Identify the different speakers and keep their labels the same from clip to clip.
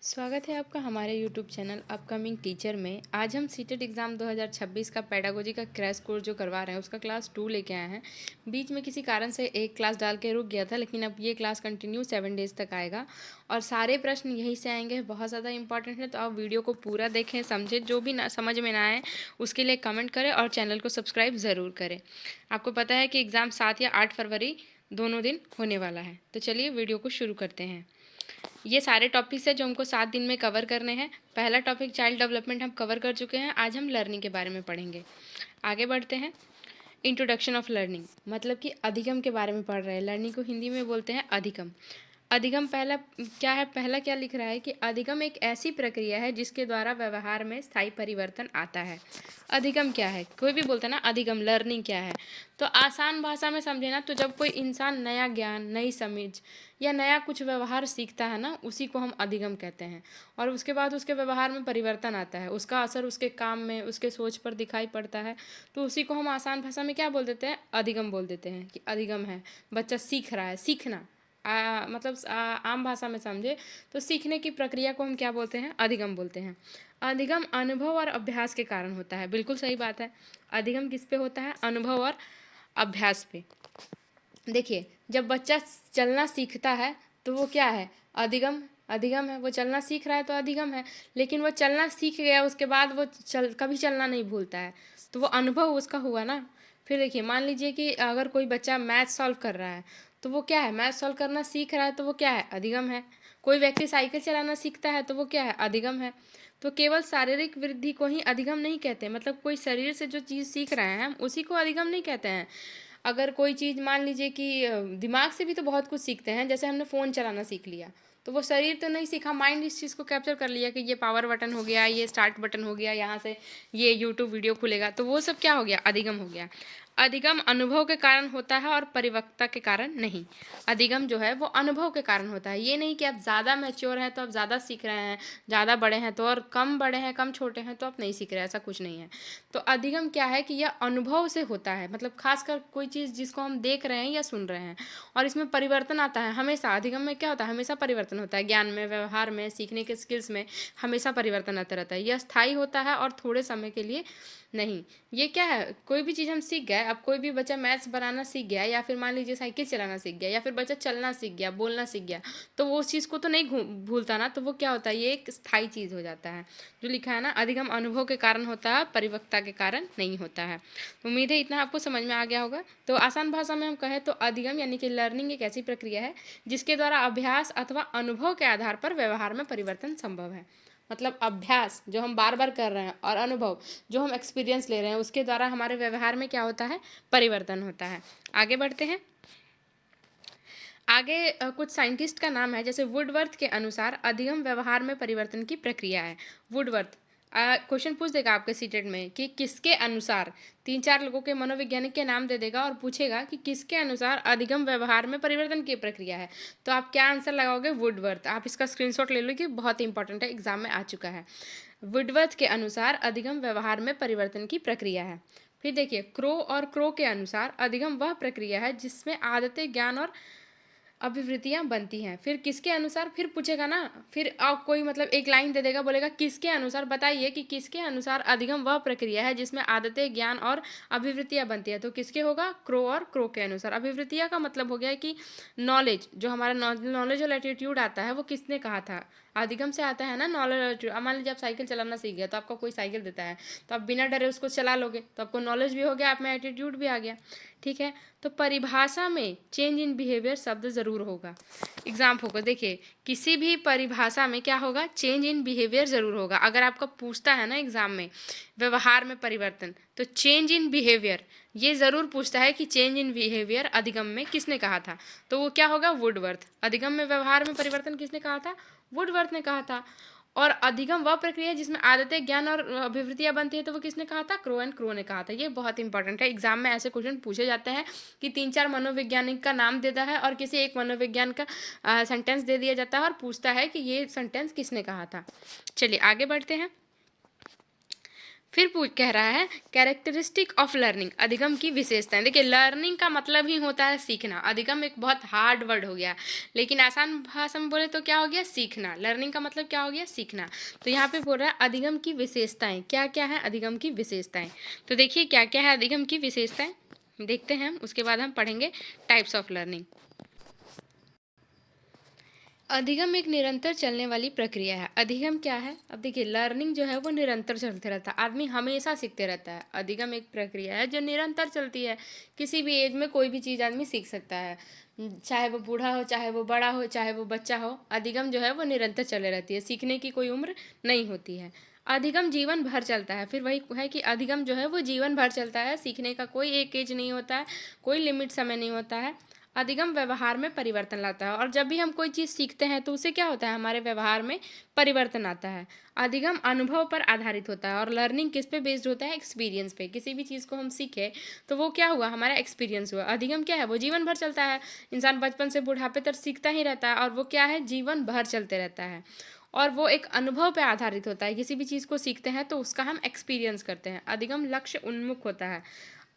Speaker 1: स्वागत है आपका हमारे YouTube चैनल अपकमिंग टीचर में। आज हम सीटेट एग्ज़ाम 2026 का पेडागोजी का क्रैश कोर्स जो करवा रहे हैं उसका क्लास 2 लेके आए हैं। बीच में किसी कारण से एक क्लास डाल के रुक गया था, लेकिन अब ये क्लास कंटिन्यू 7 डेज़ तक आएगा और सारे प्रश्न यहीं से आएंगे। बहुत ज़्यादा इंपॉर्टेंट है, तो आप वीडियो को पूरा देखें, समझें। जो भी ना समझ में ना आए उसके लिए कमेंट करें और चैनल को सब्सक्राइब ज़रूर करें। आपको पता है कि एग्ज़ाम 7 या 8 फरवरी दोनों दिन होने वाला है। तो चलिए वीडियो को शुरू करते हैं। ये सारे टॉपिक्स हैं जो हमको 7 दिन में कवर करने हैं। पहला टॉपिक चाइल्ड डेवलपमेंट हम कवर कर चुके हैं। आज हम लर्निंग के बारे में पढ़ेंगे। आगे बढ़ते हैं। इंट्रोडक्शन ऑफ लर्निंग मतलब कि अधिगम के बारे में पढ़ रहे हैं। लर्निंग को हिंदी में बोलते हैं अधिगम। अधिगम पहला क्या है? पहला क्या लिख रहा है कि अधिगम एक ऐसी प्रक्रिया है जिसके द्वारा व्यवहार में स्थायी परिवर्तन आता है। अधिगम क्या है? कोई भी बोलता है ना अधिगम, लर्निंग क्या है, तो आसान भाषा में समझे ना, तो जब कोई इंसान नया ज्ञान, नई समझ या नया कुछ व्यवहार सीखता है ना, उसी को हम अधिगम कहते हैं। और उसके बाद उसके व्यवहार में परिवर्तन आता है, उसका असर उसके काम में, उसके सोच पर दिखाई पड़ता है, तो उसी को हम आसान भाषा में क्या बोल देते हैं? अधिगम बोल देते हैं कि अधिगम है। बच्चा सीख रहा है, सीखना आम भाषा में समझे तो सीखने की प्रक्रिया को हम क्या बोलते हैं? अधिगम बोलते हैं। अधिगम अनुभव और अभ्यास के कारण होता है। बिल्कुल सही बात है। अधिगम किस पे होता है? अनुभव और अभ्यास पे। देखिए, जब बच्चा चलना सीखता है तो वो क्या है? अधिगम। अधिगम है। वो चलना सीख रहा है तो अधिगम है। लेकिन वो चलना सीख गया, उसके बाद वो कभी चलना नहीं भूलता है, तो वो अनुभव उसका हुआ ना। फिर देखिए, मान लीजिए कि अगर कोई बच्चा मैथ सॉल्व कर रहा है तो वो क्या है? मैथ सॉल्व करना सीख रहा है तो वो क्या है? अधिगम है। कोई व्यक्ति साइकिल चलाना सीखता है तो वो क्या है? अधिगम है। तो केवल शारीरिक वृद्धि को ही अधिगम नहीं कहते, मतलब कोई शरीर से जो चीज़ सीख रहे हैं हम उसी को अधिगम नहीं कहते हैं। अगर कोई चीज़ मान लीजिए कि दिमाग से भी तो बहुत कुछ सीखते हैं। जैसे हमने फ़ोन चलाना सीख लिया तो वो शरीर तो नहीं सीखा, माइंड इस चीज़ को कैप्चर कर लिया कि ये पावर बटन हो गया, ये स्टार्ट बटन हो गया, यहाँ से ये यूट्यूब वीडियो खुलेगा, तो वो सब क्या हो गया? अधिगम हो गया। अधिगम अनुभव के कारण होता है और परिपक्वता के कारण नहीं। अधिगम जो है वो अनुभव के कारण होता है। ये नहीं कि आप ज़्यादा मैच्योर हैं तो आप ज़्यादा सीख रहे हैं, ज़्यादा बड़े हैं तो, और कम बड़े हैं, कम छोटे हैं तो आप नहीं सीख रहे, ऐसा कुछ नहीं है। तो अधिगम क्या है कि यह अनुभव से होता है, मतलब खासकर कोई चीज़ जिसको हम देख रहे हैं या सुन रहे हैं, और इसमें परिवर्तन आता है हमेशा। अधिगम में क्या होता है? हमेशा परिवर्तन होता है। ज्ञान में, व्यवहार में, सीखने के स्किल्स में हमेशा परिवर्तन आता रहता है। यह स्थायी होता है और थोड़े समय के लिए नहीं। ये क्या है? कोई भी चीज़ हम सीख गए, अब कोई भी बच्चा मैथ्स बनाना सीख गया, या फिर मान लीजिए साइकिल चलाना सीख गया, या फिर बच्चा चलना सीख गया, बोलना सीख गया, तो वो उस चीज़ को तो नहीं भूलता ना। तो वो क्या होता है? ये एक स्थायी चीज़ हो जाता है। जो लिखा है ना, अधिगम अनुभव के कारण होता है, परिपक्वता के कारण नहीं होता है। तो उम्मीद है इतना आपको समझ में आ गया होगा। तो आसान भाषा में हम कहें तो अधिगम यानी कि लर्निंग एक ऐसी प्रक्रिया है जिसके द्वारा अभ्यास अथवा अनुभव के आधार पर व्यवहार में परिवर्तन संभव है। मतलब अभ्यास जो हम बार बार कर रहे हैं और अनुभव जो हम एक्सपीरियंस ले रहे हैं, उसके द्वारा हमारे व्यवहार में क्या होता है? परिवर्तन होता है। आगे बढ़ते हैं। आगे कुछ साइंटिस्ट का नाम है, जैसे वुडवर्थ के अनुसार अधिगम व्यवहार में परिवर्तन की प्रक्रिया है। वुडवर्थ क्वेश्चन पूछ देगा आपके सीटेट में कि किसके अनुसार, 3-4 लोगों के मनोवैज्ञानिक के नाम दे देगा और पूछेगा कि किसके अनुसार अधिगम व्यवहार में परिवर्तन की प्रक्रिया है, तो आप क्या आंसर लगाओगे? वुडवर्थ। आप इसका स्क्रीनशॉट ले लो कि बहुत इंपॉर्टेंट है, एग्जाम में आ चुका है। वुडवर्थ के अनुसार अधिगम व्यवहार में परिवर्तन की प्रक्रिया है। फिर देखिए, क्रो और क्रो के अनुसार अधिगम वह प्रक्रिया है जिसमें आदतें, ज्ञान और अभिवृत्तियाँ बनती हैं। फिर किसके अनुसार फिर पूछेगा ना, फिर कोई मतलब एक लाइन दे देगा, बोलेगा किसके अनुसार, बताइए कि किसके अनुसार अधिगम वह प्रक्रिया है जिसमें आदतें, ज्ञान और अभिवृत्तियाँ बनती है। तो किसके होगा? क्रो और क्रो के अनुसार। अभिवृत्तियाँ का मतलब हो गया कि नॉलेज, जो हमारा नॉलेज और एटीट्यूड आता है वो किसने कहा था? अधिगम से आता है ना नॉलेज। मान लीजिए आप साइकिल चलाना सीख गया, तो आपको कोई साइकिल देता है तो आप बिना डरे उसको चला लोगे, तो आपको नॉलेज भी हो गया, आप में एटीट्यूड भी आ गया। ठीक है। तो परिभाषा में चेंज इन बिहेवियर शब्द ज़रूर होगा। एग्जाम होगा, देखिए किसी भी परिभाषा में क्या होगा? चेंज इन बिहेवियर ज़रूर होगा। अगर आपका पूछता है ना एग्जाम में व्यवहार में परिवर्तन, तो चेंज इन बिहेवियर ये ज़रूर पूछता है कि चेंज इन बिहेवियर अधिगम में किसने कहा था? तो वो क्या होगा? वुडवर्थ। अधिगम में व्यवहार में परिवर्तन किसने कहा था? वुडवर्थ ने कहा था। और अधिगम वह प्रक्रिया है जिसमें आदतें, ज्ञान और अभिवृत्तियां बनती है, तो वो किसने कहा था? क्रो एंड क्रो ने कहा था। ये बहुत इंपॉर्टेंट है, एग्जाम में ऐसे क्वेश्चन पूछे जाते हैं कि 3-4 मनोवैज्ञानिक का नाम देता है और किसी एक मनोविज्ञान का सेंटेंस दे दिया जाता है और पूछता है कि ये सेंटेंस किसने कहा था। चलिए आगे बढ़ते हैं। फिर पूछ कह रहा है कैरेक्टरिस्टिक ऑफ लर्निंग, अधिगम की विशेषताएं। देखिए लर्निंग का मतलब ही होता है सीखना, अधिगम एक बहुत हार्ड वर्ड हो गया, लेकिन आसान भाषा में बोले तो क्या हो गया, सीखना। लर्निंग का मतलब क्या हो गया, सीखना। तो यहाँ पे बोल रहा है अधिगम की विशेषताएं, क्या क्या है अधिगम की विशेषताएं। तो देखिए क्या क्या है अधिगम की विशेषताएं, देखते हैं हम, उसके बाद हम पढ़ेंगे टाइप्स ऑफ लर्निंग। अधिगम एक निरंतर चलने वाली प्रक्रिया है। अधिगम क्या है, अब देखिए लर्निंग जो है वो निरंतर चलते रहता है, आदमी हमेशा सीखते रहता है। अधिगम एक प्रक्रिया है जो निरंतर चलती है, किसी भी एज में कोई भी चीज़ आदमी सीख सकता है, चाहे वो बूढ़ा हो, चाहे वो बड़ा हो, चाहे वो बच्चा हो। अधिगम जो है वो निरंतर चले रहती है, सीखने की कोई उम्र नहीं होती है। अधिगम जीवन भर चलता है, फिर वही है कि अधिगम जो है वो जीवन भर चलता है, सीखने का कोई एक एज नहीं होता है, कोई लिमिट समय नहीं होता है। अधिगम व्यवहार में परिवर्तन लाता है, और जब भी हम कोई चीज़ सीखते हैं तो उससे क्या होता है, हमारे व्यवहार में परिवर्तन आता है। अधिगम अनुभव पर आधारित होता है, और लर्निंग किस पे बेस्ड होता है, एक्सपीरियंस पे। किसी भी चीज़ को हम सीखे तो वो क्या हुआ, हमारा एक्सपीरियंस हुआ। अधिगम क्या है, वो जीवन भर चलता है, इंसान बचपन से बुढ़ापे तक सीखता ही रहता है, और वो क्या है, जीवन भर चलते रहता है। और वो एक अनुभव पे आधारित होता है, किसी भी चीज़ को सीखते हैं तो उसका हम एक्सपीरियंस करते हैं। अधिगम लक्ष्य उन्मुख होता है।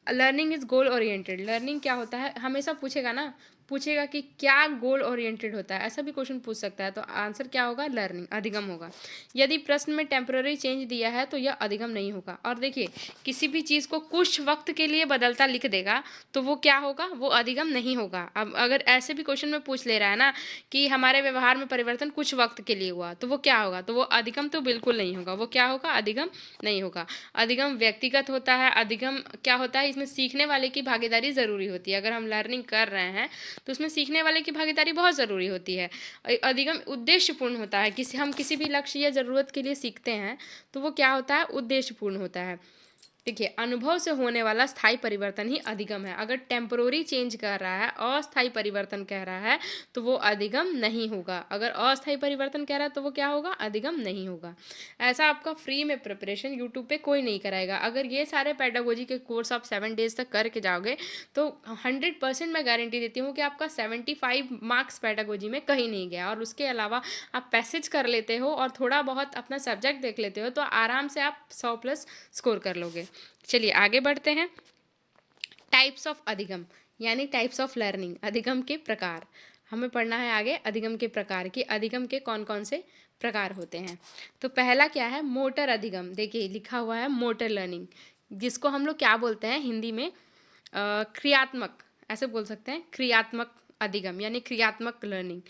Speaker 1: Learning is goal oriented, learning क्या होता है, हमेशा पूछेगा ना, पूछेगा कि क्या गोल ओरिएंटेड होता है, ऐसा भी क्वेश्चन पूछ सकता है, तो आंसर क्या होगा, लर्निंग, अधिगम होगा। यदि प्रश्न में टेम्पररी चेंज दिया है तो यह अधिगम नहीं होगा। और देखिए किसी भी चीज़ को कुछ वक्त के लिए बदलता लिख देगा तो वो क्या होगा, वो अधिगम नहीं होगा। अब अगर ऐसे भी क्वेश्चन में पूछ ले रहा है ना कि हमारे व्यवहार में परिवर्तन कुछ वक्त के लिए हुआ, तो वो क्या होगा, तो वो अधिगम तो बिल्कुल नहीं होगा, वो क्या होगा, अधिगम नहीं होगा। अधिगम व्यक्तिगत होता है। अधिगम क्या होता है, इसमें सीखने वाले की भागीदारी ज़रूरी होती है। अगर हम लर्निंग कर रहे हैं तो उसमें सीखने वाले की भागीदारी बहुत ज़रूरी होती है। अधिगम उद्देश्यपूर्ण होता है, हम किसी भी लक्ष्य या ज़रूरत के लिए सीखते हैं तो वो क्या होता है, उद्देश्यपूर्ण होता है। देखिए अनुभव से होने वाला स्थायी परिवर्तन ही अधिगम है। अगर टेम्पोररी चेंज कर रहा है, अस्थायी परिवर्तन कह रहा है, तो वो अधिगम नहीं होगा। अगर अस्थायी परिवर्तन कह रहा है तो वो क्या होगा, अधिगम नहीं होगा। ऐसा आपका फ्री में प्रिपरेशन यूट्यूब पे कोई नहीं कराएगा। अगर ये सारे पेडागोजी के कोर्स आप 7 डेज तक करके जाओगे तो 100% मैं गारंटी देती हूँ कि आपका 75 मार्क्स पेडागोजी में कहीं नहीं गया। और उसके अलावा आप पैसेज कर लेते हो और थोड़ा बहुत अपना सब्जेक्ट देख लेते हो तो आराम से आप 100+ स्कोर कर लोगे। चलिए आगे बढ़ते हैं। टाइप्स ऑफ अधिगम यानी टाइप्स ऑफ लर्निंग, अधिगम के प्रकार हमें पढ़ना है आगे। अधिगम के प्रकार कि अधिगम के कौन कौन से प्रकार होते हैं। तो पहला क्या है, मोटर अधिगम। देखिए लिखा हुआ है मोटर लर्निंग, जिसको हम लोग क्या बोलते हैं हिंदी में, क्रियात्मक, ऐसे बोल सकते हैं, क्रियात्मक अधिगम यानी क्रियात्मक लर्निंग।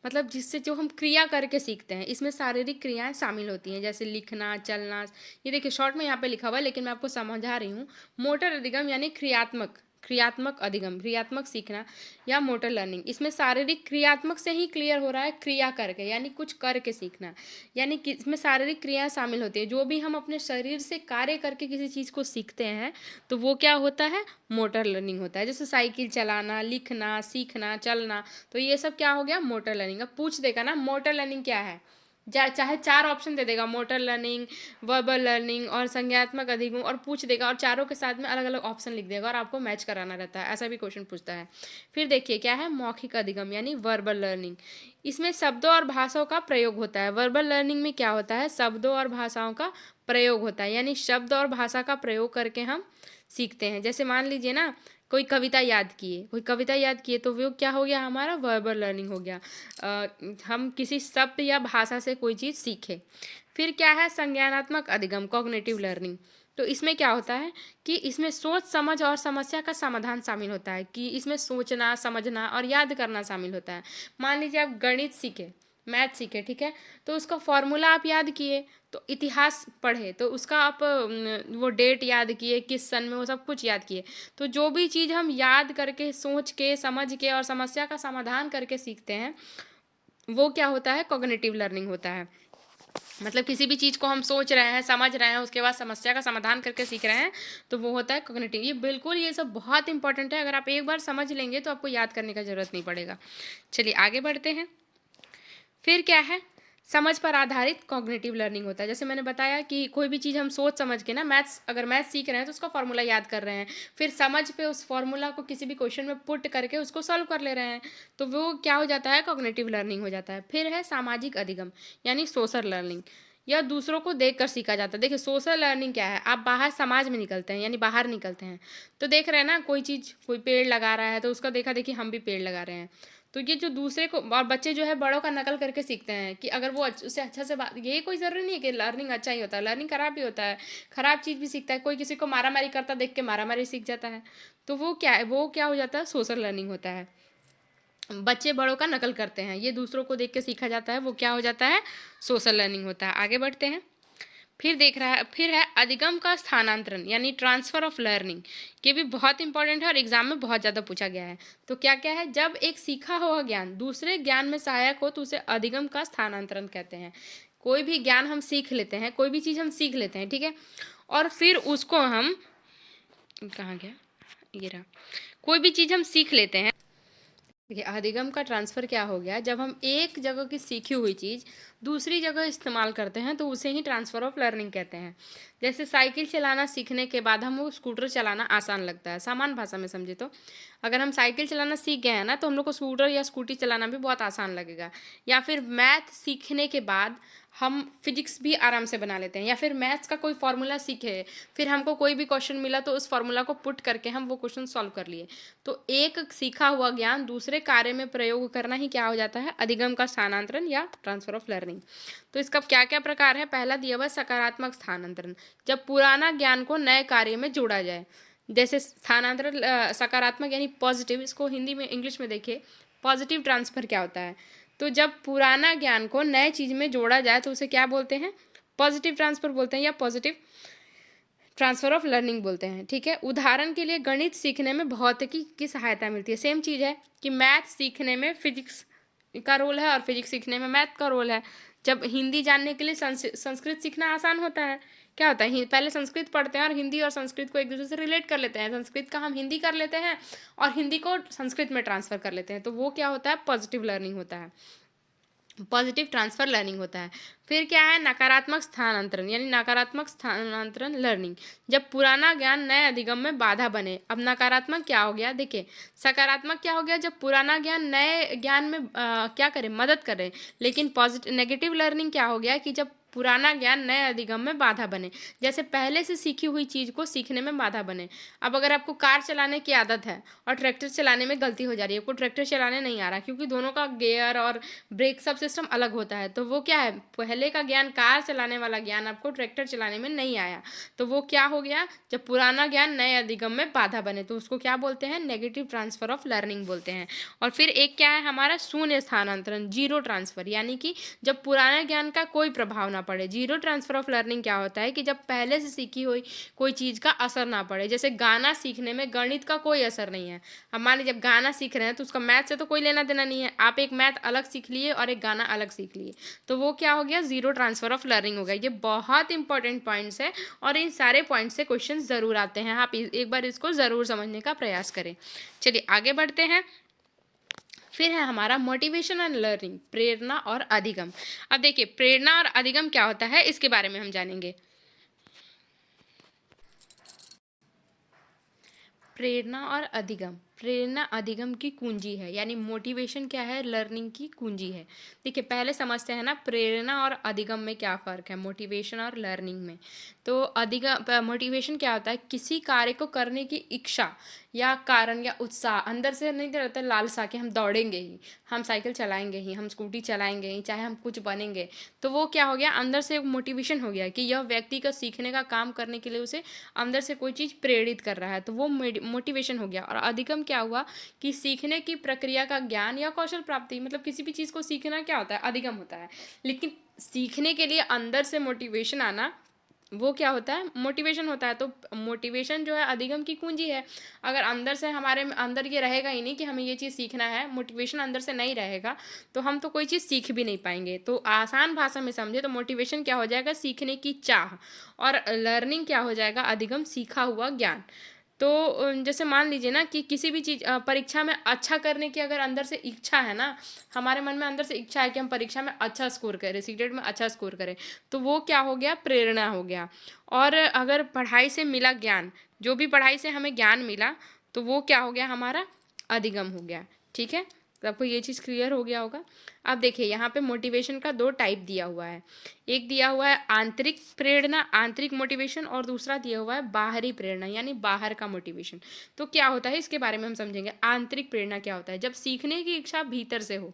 Speaker 1: मतलब जिससे जो हम क्रिया करके सीखते हैं, इसमें शारीरिक क्रियाएं शामिल होती हैं, जैसे लिखना, चलना। ये देखिए शॉर्ट में यहाँ पे लिखा हुआ है लेकिन मैं आपको समझा रही हूँ। मोटर अधिगम यानी क्रियात्मक, क्रियात्मक अधिगम, क्रियात्मक सीखना या मोटर लर्निंग। इसमें शारीरिक क्रियात्मक से ही क्लियर हो रहा है, क्रिया करके यानी कुछ करके सीखना, यानी कि इसमें शारीरिक क्रियाएं शामिल होती है। जो भी हम अपने शरीर से कार्य करके किसी चीज़ को सीखते हैं तो वो क्या होता है, मोटर लर्निंग होता है। जैसे साइकिल चलाना, लिखना, सीखना, चलना, तो ये सब क्या हो गया, मोटर लर्निंग। अब पूछ देगा ना मोटर लर्निंग क्या है, चाहे 4 ऑप्शन दे देगा, मोटर लर्निंग, वर्बल लर्निंग और संज्ञानात्मक अधिगम, और पूछ देगा और चारों के साथ में अलग अलग ऑप्शन लिख देगा और आपको मैच कराना रहता है, ऐसा भी क्वेश्चन पूछता है। फिर देखिए क्या है, मौखिक अधिगम यानी वर्बल लर्निंग। इसमें शब्दों और भाषाओं का प्रयोग होता है। वर्बल लर्निंग में क्या होता है, शब्दों और भाषाओं का प्रयोग होता है, यानी शब्द और भाषा का प्रयोग करके हम सीखते हैं। जैसे मान लीजिए ना, कोई कविता याद किए तो वो क्या हो गया, हमारा वर्बल लर्निंग हो गया। हम किसी शब्द या भाषा से कोई चीज़ सीखे। फिर क्या है, संज्ञानात्मक अधिगम, कॉग्निटिव लर्निंग। तो इसमें क्या होता है कि इसमें सोच समझ और समस्या का समाधान शामिल होता है, कि इसमें सोचना, समझना और याद करना शामिल होता है। मान लीजिए आप गणित सीखे, मैथ सीखे, ठीक है, तो उसका फॉर्मूला आप याद किए, तो इतिहास पढ़े तो उसका आप वो डेट याद किए, किस सन में, वो सब कुछ याद किए। तो जो भी चीज़ हम याद करके, सोच के, समझ के और समस्या का समाधान करके सीखते हैं वो क्या होता है, कॉग्निटिव लर्निंग होता है। मतलब किसी भी चीज़ को हम सोच रहे हैं, समझ रहे हैं, उसके बाद समस्या का समाधान करके सीख रहे हैं, तो वो होता है कॉग्निटिव। ये बिल्कुल, ये सब बहुत इंपॉर्टेंट है, अगर आप एक बार समझ लेंगे तो आपको याद करने का ज़रूरत नहीं पड़ेगा। चलिए आगे बढ़ते हैं। फिर क्या है, समझ पर आधारित कॉग्निटिव लर्निंग होता है। जैसे मैंने बताया कि कोई भी चीज़ हम सोच समझ के ना, अगर मैथ्स सीख रहे हैं तो उसका फॉर्मूला याद कर रहे हैं, फिर समझ पे उस फॉर्मूला को किसी भी क्वेश्चन में पुट करके उसको सॉल्व कर ले रहे हैं, तो वो क्या हो जाता है, कॉग्निटिव लर्निंग हो जाता है। फिर है सामाजिक अधिगम यानी सोशल लर्निंग। या दूसरों को देखकर सीखा जाता है। देखिए सोशल लर्निंग क्या है, आप बाहर समाज में निकलते हैं यानी बाहर निकलते हैं, तो देख रहे हैं ना कोई चीज़, कोई पेड़ लगा रहा है तो उसका देखा-देखी हम भी पेड़ लगा रहे हैं। तो ये जो दूसरे को, और बच्चे जो है बड़ों का नकल करके सीखते हैं कि अगर वो उससे अच्छा से बात, ये कोई ज़रूरी नहीं है कि लर्निंग अच्छा ही होता है, लर्निंग खराब भी होता है, खराब चीज़ भी सीखता है। कोई किसी को मारा-मारी करता देख के मारा-मारी सीख जाता है। तो वो क्या है, वो क्या हो जाता है, सोशल लर्निंग होता है। बच्चे बड़ों का नकल करते हैं, ये दूसरों को देख के सीखा जाता है, वो क्या हो जाता है, सोशल लर्निंग होता है। आगे बढ़ते हैं। फिर है अधिगम का स्थानांतरण यानी ट्रांसफर ऑफ लर्निंग। ये भी बहुत इंपॉर्टेंट है और एग्जाम में बहुत ज़्यादा पूछा गया है। तो क्या क्या है, जब एक सीखा हुआ ज्ञान दूसरे ज्ञान में सहायक हो तो उसे अधिगम का स्थानांतरण कहते हैं। कोई भी ज्ञान हम सीख लेते हैं, कोई भी चीज़ हम सीख लेते हैं, ठीक है, और फिर उसको हम, कहाँ गया, ये रहा, कोई भी चीज़ हम सीख लेते हैं। देखिए अधिगम का ट्रांसफ़र क्या हो गया, जब हम एक जगह की सीखी हुई चीज़ दूसरी जगह इस्तेमाल करते हैं तो उसे ही ट्रांसफ़र ऑफ लर्निंग कहते हैं। जैसे साइकिल चलाना सीखने के बाद हम वो स्कूटर चलाना आसान लगता है, सामान्य भाषा में समझे तो। अगर हम साइकिल चलाना सीख गए हैं ना तो हम लोग को स्कूटर या स्कूटी चलाना भी बहुत आसान लगेगा। या फिर मैथ सीखने के बाद हम फिजिक्स भी आराम से बना लेते हैं, या फिर मैथ्स का कोई फार्मूला सीखे, फिर हमको कोई भी क्वेश्चन मिला तो उस फार्मूला को पुट करके हम वो क्वेश्चन सॉल्व कर लिए। तो एक सीखा हुआ ज्ञान दूसरे कार्य में प्रयोग करना ही क्या हो जाता है, अधिगम का स्थानांतरण या ट्रांसफर ऑफ लर्निंग। तो इसका क्या क्या प्रकार है, पहला दिया हुआ सकारात्मक स्थानांतरण, जब पुराना ज्ञान को नए कार्य में जोड़ा जाए। जैसे स्थानांतरण सकारात्मक यानी पॉजिटिव, इसको हिंदी में इंग्लिश में देखिए पॉजिटिव ट्रांसफर क्या होता है। तो जब पुराना ज्ञान को नए चीज़ में जोड़ा जाए तो उसे क्या बोलते हैं, पॉजिटिव ट्रांसफर बोलते हैं या पॉजिटिव ट्रांसफर ऑफ लर्निंग बोलते हैं, ठीक है। उदाहरण के लिए गणित सीखने में भौतिकी की सहायता मिलती है। सेम चीज़ है कि मैथ सीखने में फिजिक्स का रोल है और फिजिक्स सीखने में मैथ का रोल है। जब हिंदी जानने के लिए संस्कृत सीखना आसान होता है। क्या होता है, पहले संस्कृत पढ़ते हैं और हिंदी और संस्कृत को एक दूसरे से रिलेट कर लेते हैं, संस्कृत का हम हिंदी कर लेते हैं और हिंदी को संस्कृत में ट्रांसफ़र कर लेते हैं, तो वो क्या होता है, पॉजिटिव लर्निंग होता है, पॉजिटिव ट्रांसफर लर्निंग होता है। फिर क्या है, नकारात्मक स्थानांतरण यानी नकारात्मक स्थानांतरण लर्निंग, जब पुराना ज्ञान नए अधिगम में बाधा बने। अब नकारात्मक क्या हो गया, देखिए सकारात्मक क्या हो गया, जब पुराना ज्ञान नए ज्ञान में क्या करे, मदद करे। लेकिन पॉजिटिव नेगेटिव लर्निंग क्या हो गया कि जब पुराना ज्ञान नए अधिगम में बाधा बने, जैसे पहले से सीखी हुई चीज़ को सीखने में बाधा बने। अब अगर आपको कार चलाने की आदत है और ट्रैक्टर चलाने में गलती हो जा रही है, आपको ट्रैक्टर चलाने नहीं आ रहा क्योंकि दोनों का गियर और ब्रेक सब सिस्टम अलग होता है, तो वो क्या है, पहले का ज्ञान कार चलाने वाला ज्ञान आपको ट्रैक्टर चलाने में नहीं आया, तो वो क्या हो गया, जब पुराना ज्ञान नए अधिगम में बाधा बने तो उसको क्या बोलते हैं, नेगेटिव ट्रांसफर ऑफ लर्निंग बोलते हैं। और फिर एक क्या है हमारा, शून्य स्थानांतरण, जीरो ट्रांसफर, यानी कि जब पुराने ज्ञान का कोई प्रभाव ना पड़े। जीरो ट्रांसफर ऑफ लर्निंग क्या होता है कि जब पहले से सीखी हुई कोई चीज़ का असर ना पड़े। जैसे गाना सीखने में गणित का कोई असर नहीं है। अब मान लीजिए जब गाना सीख रहे हैं तो उसका मैथ से तो कोई लेना देना नहीं है, आप एक मैथ अलग सीख लिए और एक गाना अलग सीख लिए, तो वो क्या हो गया, जीरो ट्रांसफर ऑफ लर्निंग हो गया। ये बहुत इंपॉर्टेंट पॉइंट्स है और इन सारे पॉइंट्स से क्वेश्चन ज़रूर आते हैं, आप एक बार इसको ज़रूर समझने का प्रयास करें। चलिए आगे बढ़ते हैं। फिर है हमारा मोटिवेशन एंड लर्निंग, प्रेरणा और अधिगम। अब देखिए प्रेरणा और अधिगम क्या होता है, इसके बारे में हम जानेंगे। प्रेरणा और अधिगम, प्रेरणा अधिगम की कुंजी है, यानी मोटिवेशन क्या है, लर्निंग की कुंजी है। देखिए पहले समझते हैं ना प्रेरणा और अधिगम में क्या फ़र्क है, मोटिवेशन और लर्निंग में। तो अधिगम, मोटिवेशन क्या होता है, किसी कार्य को करने की इच्छा या कारण या उत्साह, अंदर से नहीं रहता लालसा कि हम दौड़ेंगे ही, हम साइकिल चलाएंगे ही, हम स्कूटी चलाएंगे ही, चाहे हम कुछ बनेंगे। तो वो क्या हो गया, अंदर से एक मोटिवेशन हो गया कि यह व्यक्ति का सीखने का काम करने के लिए उसे अंदर से कोई चीज़ प्रेरित कर रहा है, तो वो मोटिवेशन हो गया। और अधिगम क्या हुआ कि सीखने की प्रक्रिया का ज्ञान या कौशल प्राप्ति, मतलब किसी भी चीज़ को सीखना क्या होता है, अधिगम होता है। लेकिन सीखने के लिए अंदर से मोटिवेशन आना, वो क्या होता है, मोटिवेशन होता है। तो मोटिवेशन जो है अधिगम की कुंजी है। अगर अंदर से हमारे अंदर ये रहेगा ही नहीं कि हमें ये चीज़ सीखना है, मोटिवेशन अंदर से नहीं रहेगा तो हम तो कोई चीज़ सीख भी नहीं पाएंगे। तो आसान भाषा में समझे तो मोटिवेशन क्या हो जाएगा, सीखने की चाह, और लर्निंग क्या हो जाएगा, अधिगम, सीखा हुआ ज्ञान। तो जैसे मान लीजिए ना कि किसी भी चीज़ परीक्षा में अच्छा करने की अगर अंदर से इच्छा है ना, हमारे मन में अंदर से इच्छा है कि हम परीक्षा में अच्छा स्कोर करें, सीटेट में अच्छा स्कोर करें, तो वो क्या हो गया, प्रेरणा हो गया। और अगर पढ़ाई से मिला ज्ञान, जो भी पढ़ाई से हमें ज्ञान मिला, तो वो क्या हो गया, हमारा अधिगम हो गया, ठीक है। तो आपको ये चीज़ क्लियर हो गया होगा। अब देखिए यहाँ पे मोटिवेशन का 2 टाइप दिया हुआ है। एक दिया हुआ है आंतरिक प्रेरणा, आंतरिक मोटिवेशन, और दूसरा दिया हुआ है बाहरी प्रेरणा यानी बाहर का मोटिवेशन। तो क्या होता है इसके बारे में हम समझेंगे। आंतरिक प्रेरणा क्या होता है? जब सीखने की इच्छा भीतर से हो,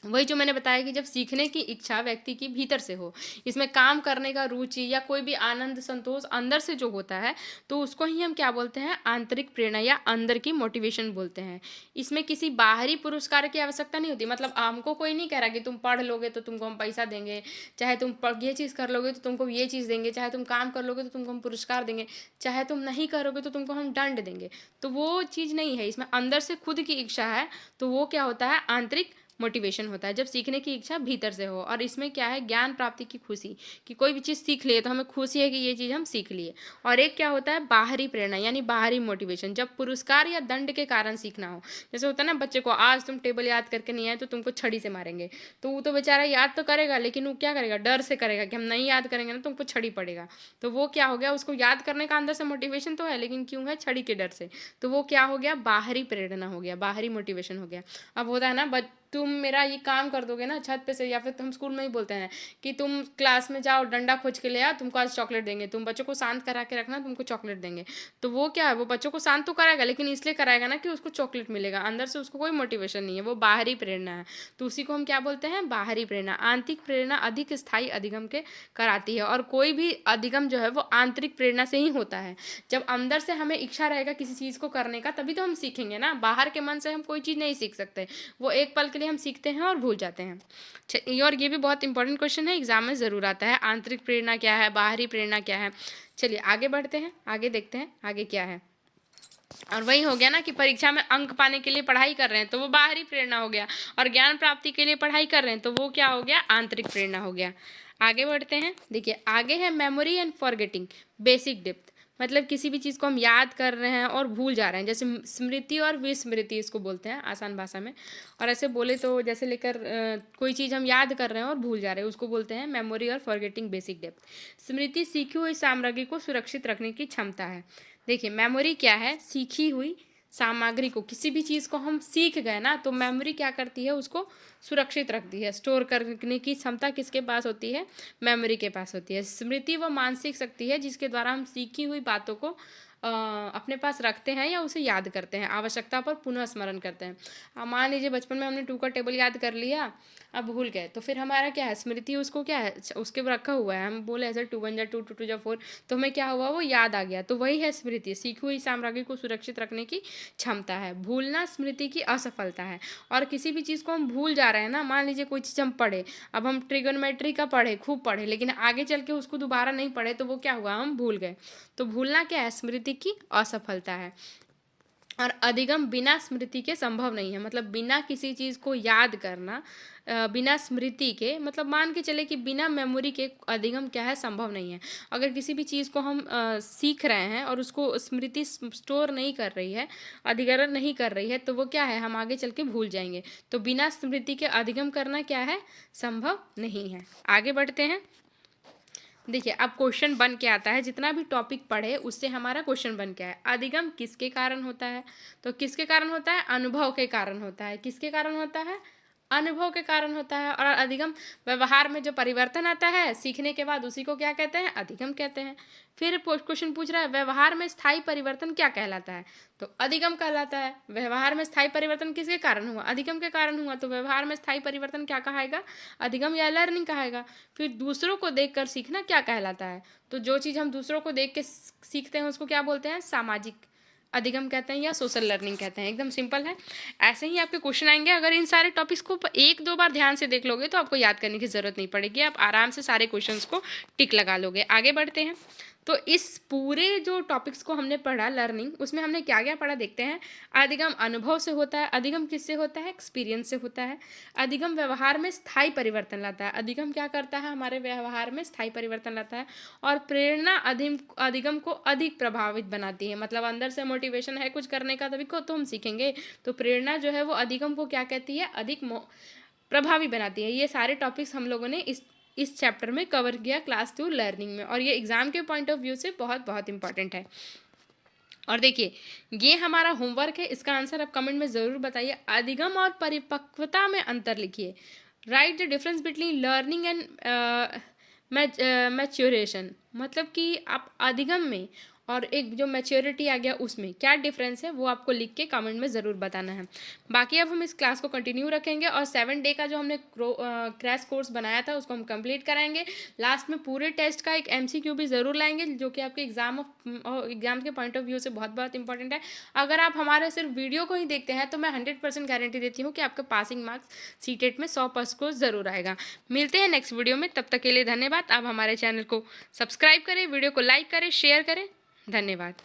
Speaker 1: वही जो मैंने बताया कि जब सीखने की इच्छा व्यक्ति की भीतर से हो, इसमें काम करने का रुचि या कोई भी आनंद संतोष अंदर से जो होता है, तो उसको ही हम क्या बोलते हैं? आंतरिक प्रेरणा या अंदर की मोटिवेशन बोलते हैं। इसमें किसी बाहरी पुरस्कार की आवश्यकता नहीं होती। मतलब हमको कोई नहीं कह रहा कि तुम पढ़ लोगे तो तुमको हम पैसा देंगे, चाहे तुम ये चीज़ कर लोगे तो तुमको ये चीज़ देंगे, चाहे तुम काम कर लोगे तो तुमको हम पुरस्कार देंगे, चाहे तुम नहीं करोगे तो तुमको हम दंड देंगे। तो वो चीज़ नहीं है, इसमें अंदर से खुद की इच्छा है, तो वो क्या होता है? आंतरिक मोटिवेशन होता है, जब सीखने की इच्छा भीतर से हो। और इसमें क्या है? ज्ञान प्राप्ति की खुशी, कि कोई भी चीज़ सीख लिए तो हमें खुशी है कि ये चीज़ हम सीख लिए। और एक क्या होता है? बाहरी प्रेरणा यानी बाहरी मोटिवेशन, जब पुरस्कार या दंड के कारण सीखना हो। जैसे होता है ना बच्चे को, आज तुम टेबल याद करके नहीं आए तो तुमको छड़ी से मारेंगे, तो वो तो बेचारा याद तो करेगा, लेकिन वो क्या करेगा? डर से करेगा कि हम नहीं याद करेंगे ना तुमको छड़ी पड़ेगा। तो वो क्या हो गया? उसको याद करने का अंदर से मोटिवेशन तो है, लेकिन क्यों है? छड़ी के डर से। तो वो क्या हो गया? बाहरी प्रेरणा हो गया, बाहरी मोटिवेशन हो गया। अब होता है ना, तुम मेरा ये काम कर दोगे ना छत पे से, या फिर हम स्कूल में ही बोलते हैं कि तुम क्लास में जाओ डंडा खोज के ले आओ, तुमको आज चॉकलेट देंगे, तुम बच्चों को शांत करा के रखना, तुमको चॉकलेट देंगे। तो वो क्या है? वो बच्चों को शांत तो कराएगा, लेकिन इसलिए कराएगा ना कि उसको चॉकलेट मिलेगा, अंदर से उसको कोई मोटिवेशन नहीं है, वो बाहरी प्रेरणा है। तो उसी को हम क्या बोलते हैं? बाहरी प्रेरणा। आंतरिक प्रेरणा अधिक स्थायी अधिगम के कराती है, और कोई भी अधिगम जो है वो आंतरिक प्रेरणा से ही होता है। जब अंदर से हमें इच्छा रहेगा किसी चीज़ को करने का, तभी तो हम सीखेंगे ना। बाहर के मन से हम कोई चीज़ नहीं सीख सकते, वो एक पल के लिए हम सीखते हैं और भूल जाते हैं। और ये भी बहुत इंपॉर्टेंट क्वेश्चन है, एग्जाम में ज़रूर आता है। आंतरिक प्रेरणा क्या है? बाहरी प्रेरणा क्या है? चलिए आगे बढ़ते हैं, आगे देखते हैं आगे क्या है। और वही हो गया ना कि परीक्षा में अंक पाने के लिए पढ़ाई कर रहे हैं तो वो बाहरी प्रेरणा हो गया, और ज्ञान प्राप्ति के लिए पढ़ाई कर रहे हैं तो वो क्या हो गया? आंतरिक प्रेरणा हो गया। आगे बढ़ते हैं, देखिए आगे है memory and forgetting basic depth. मतलब किसी भी चीज़ को हम याद कर रहे हैं और भूल जा रहे हैं, जैसे स्मृति और विस्मृति इसको बोलते हैं आसान भाषा में। और ऐसे बोले तो जैसे लेकर कोई चीज़ हम याद कर रहे हैं और भूल जा रहे हैं, उसको बोलते हैं मेमोरी और फॉरगेटिंग बेसिक डेप्थ। स्मृति सीखी हुई सामग्री को सुरक्षित रखने की क्षमता है। देखिए मेमोरी क्या है? सीखी हुई सामग्री को, किसी भी चीज़ को हम सीख गए ना, तो मेमोरी क्या करती है? उसको सुरक्षित रखती है। स्टोर करने की क्षमता किसके पास होती है? मेमोरी के पास होती है। स्मृति वो मानसिक शक्ति है जिसके द्वारा हम सीखी हुई बातों को अपने पास रखते हैं या उसे याद करते हैं, आवश्यकता पर पुनः स्मरण करते हैं। मान लीजिए बचपन में हमने 2 का टेबल याद कर लिया, अब भूल गए, तो फिर हमारा क्या है? स्मृति उसको क्या है? उसके रखा हुआ है, हम बोले ऐसे 2 1 जा 2 2 2 जा 4, तो हमें क्या हुआ? वो याद आ गया, तो वही है स्मृति। सीखी हुई सामग्री को सुरक्षित रखने की क्षमता है। भूलना स्मृति की असफलता है। और किसी भी चीज़ को हम भूल जा रहे हैं ना, मान लीजिए कोई चीज़ हम पढ़े, अब हम ट्रिगोनोमेट्री का पढ़े, खूब पढ़े, लेकिन आगे चल के उसको दोबारा नहीं पढ़े, तो वो क्या हुआ? हम भूल गए। तो भूलना क्या है? स्मृति की असफलता है। और अधिगम बिना स्मृति के संभव नहीं है। मतलब बिना किसी चीज़ को याद करना, बिना स्मृति के, मतलब मान के चले कि बिना मेमोरी के अधिगम क्या है? संभव नहीं है। अगर किसी भी चीज़ को हम सीख रहे हैं और उसको स्मृति स्टोर नहीं कर रही है, अधिग्रहण नहीं कर रही है, तो वो क्या है? हम आगे चल के भूल जाएंगे। तो बिना स्मृति के अधिगम करना क्या है? संभव नहीं है। आगे बढ़ते हैं, देखिए अब क्वेश्चन बन के आता है, जितना भी टॉपिक पढ़े उससे हमारा क्वेश्चन बन के आया। अधिगम किसके कारण होता है? तो किसके कारण होता है? अनुभव के कारण होता है। किसके कारण होता है? अनुभव के कारण होता है। और अधिगम व्यवहार में जो परिवर्तन आता है सीखने के बाद, उसी को क्या कहते हैं? अधिगम कहते हैं। फिर क्वेश्चन पूछ रहा है व्यवहार में स्थायी परिवर्तन क्या कहलाता है? तो अधिगम कहलाता है। व्यवहार में स्थायी परिवर्तन किसके कारण हुआ? अधिगम के कारण हुआ। तो व्यवहार में स्थायी परिवर्तन क्या कहाएगा? अधिगम या लर्निंग कहाएगा। फिर दूसरों को देखकर सीखना क्या कहलाता है? तो जो चीज़ हम दूसरों को देख के सीखते हैं उसको क्या बोलते हैं? सामाजिक अधिगम कहते हैं या सोशल लर्निंग कहते हैं। एकदम सिंपल है। ऐसे ही आपके क्वेश्चन आएंगे। अगर इन सारे टॉपिक्स को 1-2 बार ध्यान से देख लोगे तो आपको याद करने की ज़रूरत नहीं पड़ेगी, आप आराम से सारे क्वेश्चंस को टिक लगा लोगे। आगे बढ़ते हैं, तो इस पूरे जो टॉपिक्स को हमने पढ़ा लर्निंग, उसमें हमने क्या क्या पढ़ा देखते हैं। अधिगम अनुभव से होता है। अधिगम किससे होता है? एक्सपीरियंस से होता है। अधिगम व्यवहार में स्थायी परिवर्तन लाता है। अधिगम क्या करता है? हमारे व्यवहार में स्थायी परिवर्तन लाता है। और प्रेरणा अधिगम को अधिक प्रभावित बनाती है। मतलब अंदर से मोटिवेशन है कुछ करने का, तभी को तो हम सीखेंगे। तो प्रेरणा जो है वो अधिगम को क्या कहती है? अधिक प्रभावी बनाती है। ये सारे टॉपिक्स हम लोगों ने इस चैप्टर में कवर किया क्लास 2 लर्निंग में, और ये एग्जाम के पॉइंट ऑफ व्यू से बहुत बहुत इंपॉर्टेंट है। और देखिए, ये हमारा होमवर्क है, इसका आंसर आप कमेंट में ज़रूर बताइए। अधिगम और परिपक्वता में अंतर लिखिए। Right the difference between learning and maturation, मतलब कि आप अधिगम में और एक जो मैच्योरिटी आ गया उसमें क्या डिफरेंस है, वो आपको लिख के कमेंट में ज़रूर बताना है। बाकी अब हम इस क्लास को कंटिन्यू रखेंगे और 7 डे का जो हमने क्रैश कोर्स बनाया था उसको हम कंप्लीट कराएंगे। लास्ट में पूरे टेस्ट का एक एमसीक्यू भी ज़रूर लाएंगे, जो कि आपके एग्जाम के पॉइंट ऑफ व्यू से बहुत बहुत इंपॉर्टेंट है। अगर आप हमारे सिर्फ वीडियो को ही देखते हैं तो मैं 100% गारंटी देती हूँ कि आपका पासिंग मार्क्स सीटेट में 100% को ज़रूर आएगा। मिलते हैं नेक्स्ट वीडियो में, तब तक के लिए धन्यवाद। आप हमारे चैनल को सब्सक्राइब करें, वीडियो को लाइक करें, शेयर करें। धन्यवाद।